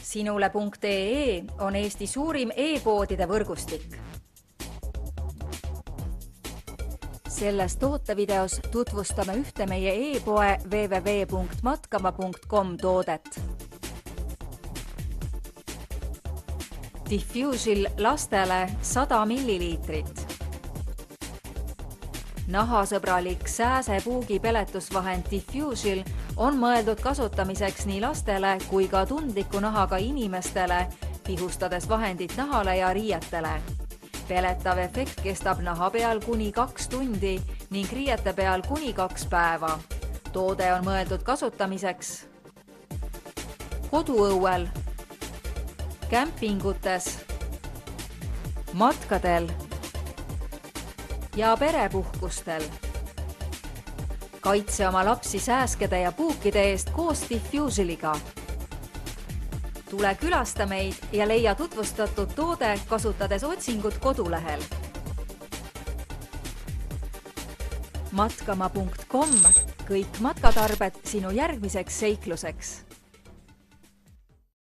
Sinule.ee on Eesti suurim e-poodide võrgustik. Selles tootevideos tutvustame ühte meie e-poe www.matkama.com toodet. Diffusil lastele 100 milliliitrit. Nahasõbralik sääsepuugi peletusvahend Diffusil on mõeldud kasutamiseks nii lastele kui ka tundliku nahaga inimestele, pihustades vahendit nahale ja riietele. Peletav efekt kestab naha peal kuni 2 tundi ning riiete peal kuni 2 päeva. Toode on mõeldud kasutamiseks koduõuel, kämpingutes, matkadel ja perepuhkustel. Kaitse oma lapsi sääskede ja puukide eest koos Diffusiliga. Tule külasta meid ja leia tutvustatud toode kasutades otsingut kodulehel. Matkama.com – kõik matkatarbed sinu järgmiseks seikluseks.